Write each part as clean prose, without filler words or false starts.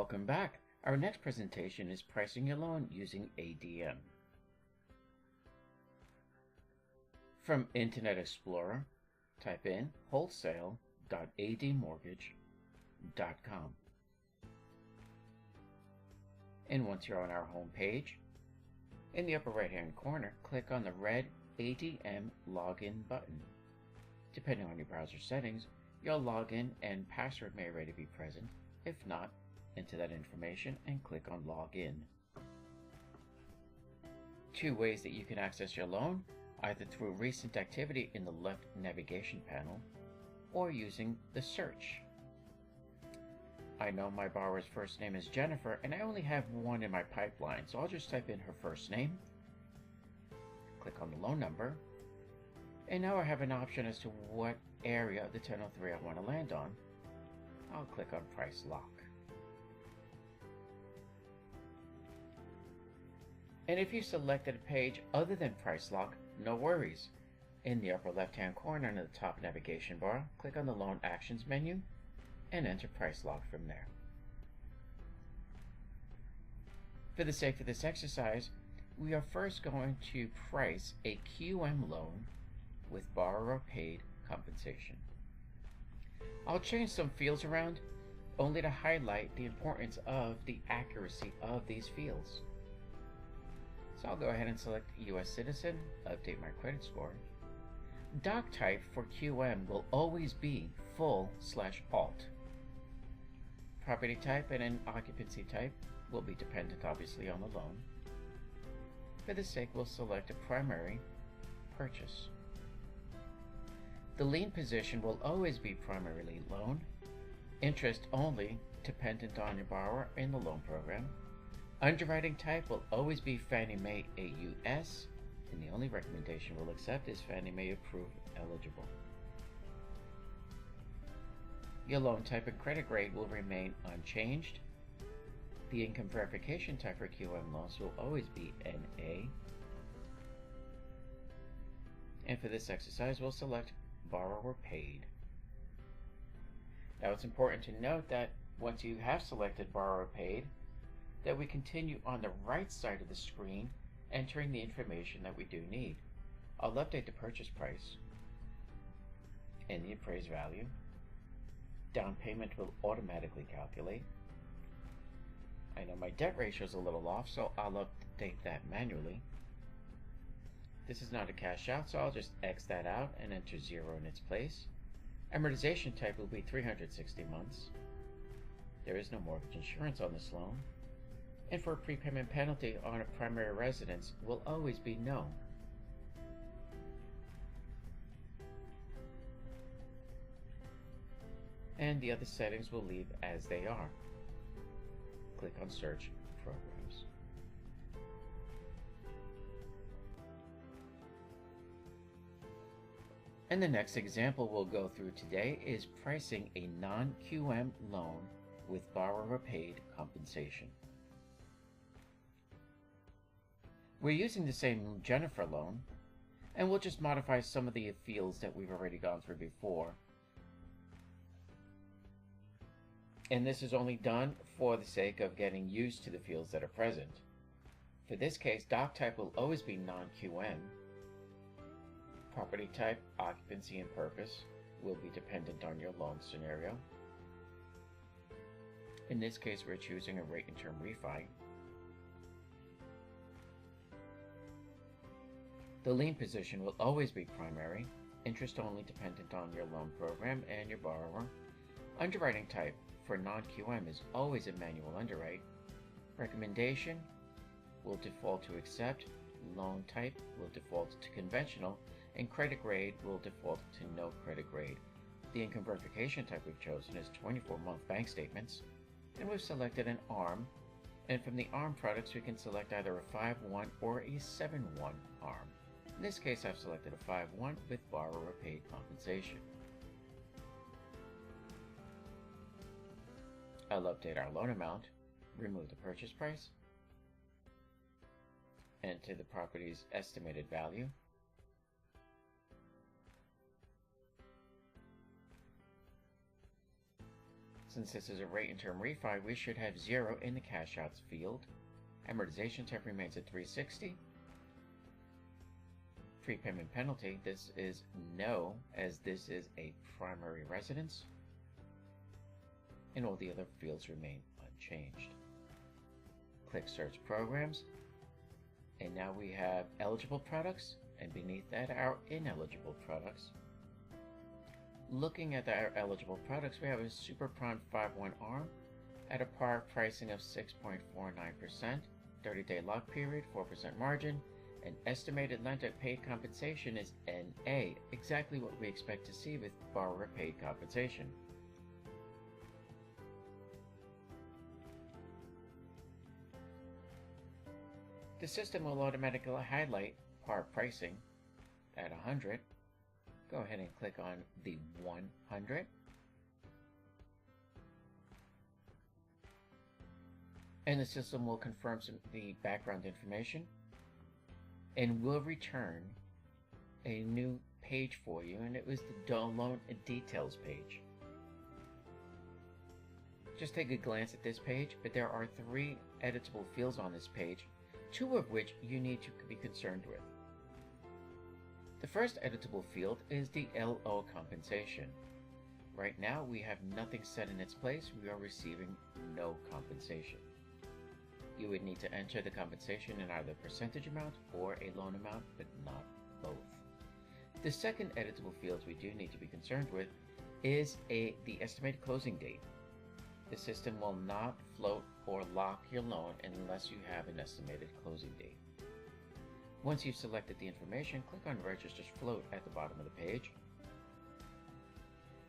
Welcome back. Our next presentation is pricing your loan using ADM. From Internet Explorer, type in wholesale.admortgage.com. And once you're on our home page, in the upper right hand corner, click on the red ADM login button. Depending on your browser settings, your login and password may already be present. If not, enter that information and click on Login. Two ways that you can access your loan, either through recent activity in the left navigation panel or using the search. I know my borrower's first name is Jennifer and I only have one in my pipeline, so I'll just type in her first name, click on the loan number, and now I have an option as to what area of the 1003 I want to land on. I'll click on Price Lock. And if you selected a page other than Price Lock, no worries. In the upper left-hand corner near the top navigation bar, click on the Loan Actions menu and enter Price Lock from there. For the sake of this exercise, we are first going to price a QM loan with borrower paid compensation. I'll change some fields around only to highlight the importance of the accuracy of these fields. So I'll go ahead and select US citizen, update my credit score. Doc type for QM will always be full/alt. Property type and an occupancy type will be dependent obviously on the loan. For the sake, we'll select a primary purchase. The lien position will always be primarily loan, interest only dependent on your borrower in the loan program. Underwriting type will always be Fannie Mae AUS, and the only recommendation we'll accept is Fannie Mae approved eligible. Your loan type and credit grade will remain unchanged. The income verification type for QM loans will always be NA. And for this exercise, we'll select Borrower Paid. Now it's important to note that once you have selected Borrower Paid, that we continue on the right side of the screen, entering the information that we do need. I'll update the purchase price and the appraised value. Down payment will automatically calculate. I know my debt ratio is a little off, so I'll update that manually. This is not a cash out, so I'll just X that out and enter 0 in its place. Amortization type will be 360 months. There is no mortgage insurance on this loan. And for a prepayment penalty on a primary residence will always be no. And the other settings will leave as they are. Click on Search Programs. And the next example we'll go through today is pricing a non-QM loan with borrower paid compensation. We're using the same Jennifer loan, and we'll just modify some of the fields that we've already gone through before. And this is only done for the sake of getting used to the fields that are present. For this case, doc type will always be non-QM. Property type, occupancy, and purpose will be dependent on your loan scenario. In this case, we're choosing a rate and term refi. The lien position will always be primary, interest only dependent on your loan program and your borrower. Underwriting type for non-QM is always a manual underwrite. Recommendation will default to accept, loan type will default to conventional, and credit grade will default to no credit grade. The income verification type we've chosen is 24-month bank statements, and we've selected an ARM, and from the ARM products we can select either a 5-1 or a 7-1 ARM. In this case, I've selected a 5-1 with borrower paid compensation. I'll update our loan amount, remove the purchase price, enter the property's estimated value, Since this is a rate and term refi, we should have 0 in the cash outs field. Amortization type remains at 360. Prepayment penalty, this is no, as this is a primary residence. And all the other fields remain unchanged. Click Search Programs. And now we have eligible products, and beneath that, our ineligible products. Looking at our eligible products, we have a Super Prime 5-1 ARM at a par pricing of 6.49%, 30-day lock period, 4% margin, and estimated lender paid compensation is NA, exactly what we expect to see with borrower paid compensation. The system will automatically highlight par pricing at 100. Go ahead and click on the 100. And the system will confirm the background information and will return a new page for you, and it was the loan details page. Just take a glance at this page, but there are 3 editable fields on this page, 2 of which you need to be concerned with. The first editable field is the LO compensation. Right now we have nothing set in its place. We are receiving no compensation. You would need to enter the compensation in either percentage amount or a loan amount, but not both. The second editable field we do need to be concerned with is the estimated closing date. The system will not float or lock your loan unless you have an estimated closing date. Once you've selected the information, click on Register Float at the bottom of the page,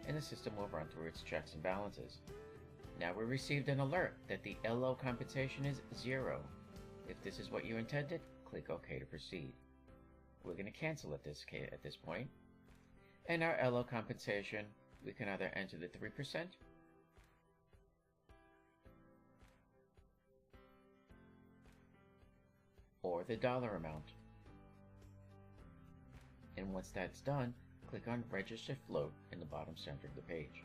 and the system will run through its checks and balances. Now we received an alert that the LO compensation is 0. If this is what you intended, click OK to proceed. We're going to cancel at this point, and our LO compensation, we can either enter the 3% or the dollar amount. And once that's done, click on Register Float in the bottom center of the page.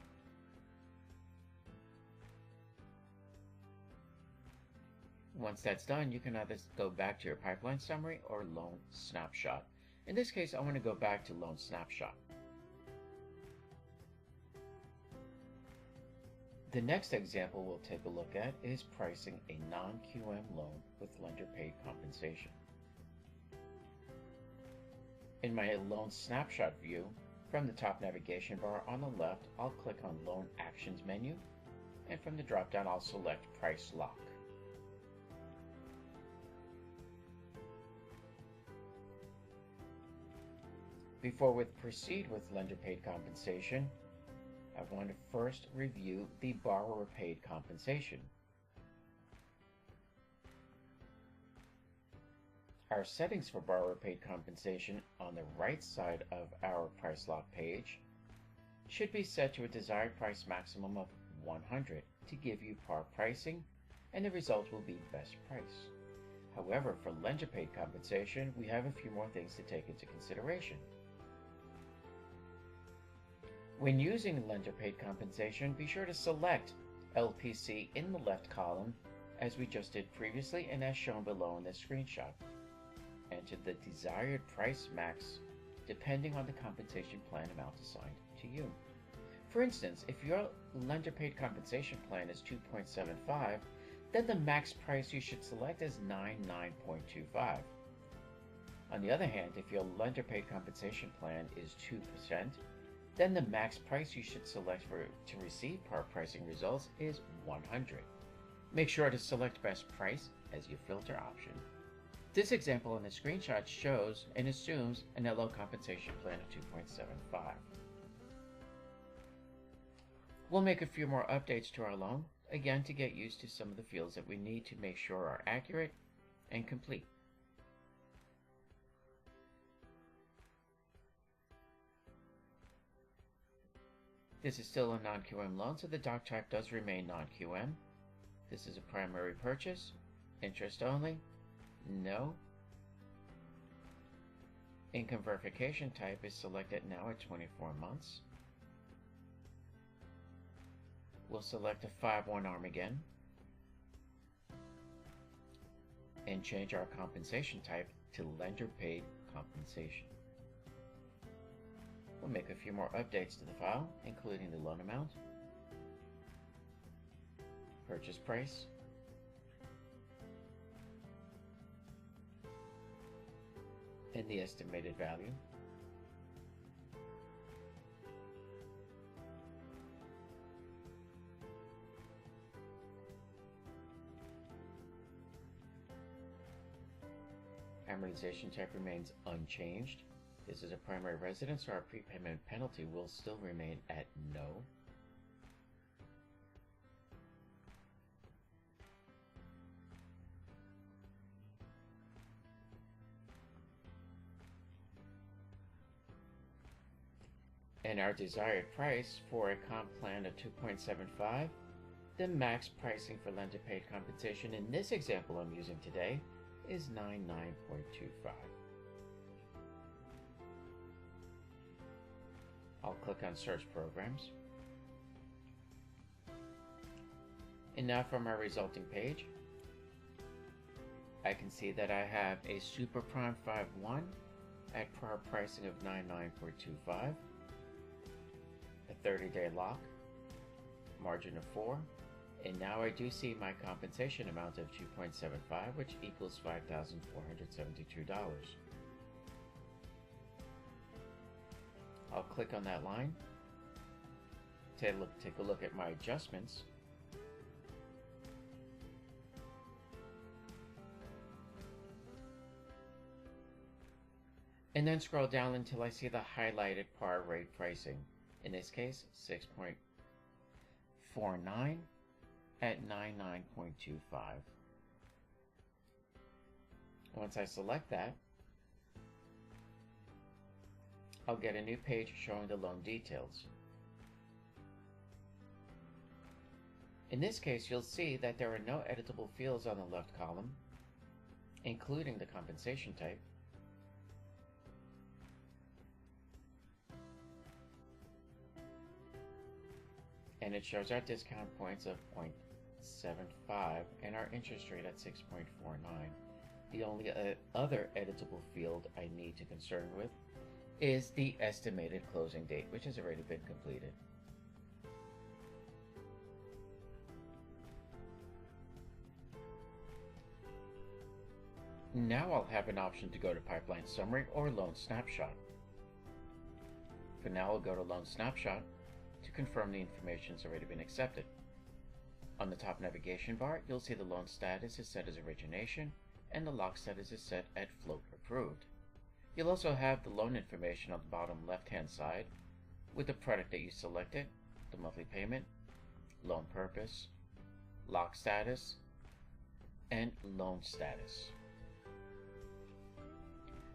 Once that's done, you can either go back to your pipeline summary or loan snapshot. In this case, I want to go back to loan snapshot. The next example we'll take a look at is pricing a non-QM loan with lender paid compensation. In my loan snapshot view, from the top navigation bar on the left, I'll click on Loan Actions menu, and from the drop-down I'll select Price Lock. Before we proceed with lender paid compensation, I want to first review the borrower paid compensation. Our settings for borrower paid compensation on the right side of our price lock page should be set to a desired price maximum of 100 to give you par pricing, and the result will be best price. However, for lender paid compensation, we have a few more things to take into consideration. When using lender paid compensation, be sure to select LPC in the left column as we just did previously and as shown below in this screenshot. Enter the desired price max depending on the compensation plan amount assigned to you. For instance, if your lender paid compensation plan is 2.75, then the max price you should select is 99.25. On the other hand, if your lender paid compensation plan is 2%, then the max price you should select to receive par pricing results is 100. Make sure to select best price as your filter option. This example in the screenshot shows and assumes an LO compensation plan of 2.75. We'll make a few more updates to our loan, again to get used to some of the fields that we need to make sure are accurate and complete. This is still a non-QM loan, so the doc type does remain non-QM. This is a primary purchase. Interest only? No. Income verification type is selected now at 24 months. We'll select a 5-1 arm again and change our compensation type to lender paid compensation. We'll make a few more updates to the file, including the loan amount, purchase price, and the estimated value. Amortization type remains unchanged. This is a primary residence, so our prepayment penalty will still remain at no. And our desired price for a comp plan of 2.75, the max pricing for lender paid compensation in this example I'm using today is 99.25. I'll click on Search Programs. And now from our resulting page, I can see that I have a Super Prime 5-1 at par pricing of 99.25, a 30-day lock, margin of 4, and now I do see my compensation amount of 2.75, which equals $5,472. I'll click on that line, take a look at my adjustments, and then scroll down until I see the highlighted par rate pricing. In this case, 6.49 at 99.25. Once I select that, I'll get a new page showing the loan details. In this case, you'll see that there are no editable fields on the left column, including the compensation type, and it shows our discount points of 0.75 and our interest rate at 6.49. The only other editable field I need to concern with is the estimated closing date, which has already been completed. Now I'll have an option to go to Pipeline Summary or Loan Snapshot. For now, I'll go to Loan Snapshot to confirm the information has already been accepted. On the top navigation bar, you'll see the loan status is set as origination and the lock status is set at float approved. You'll also have the loan information on the bottom left-hand side with the product that you selected, the monthly payment, loan purpose, lock status, and loan status.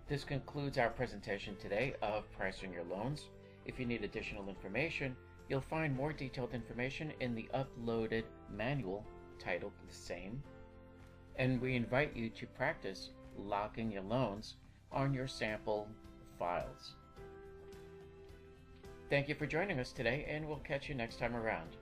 This concludes our presentation today of pricing your loans. If you need additional information, you'll find more detailed information in the uploaded manual titled the same. And we invite you to practice locking your loans on your sample files. Thank you for joining us today, and we'll catch you next time around.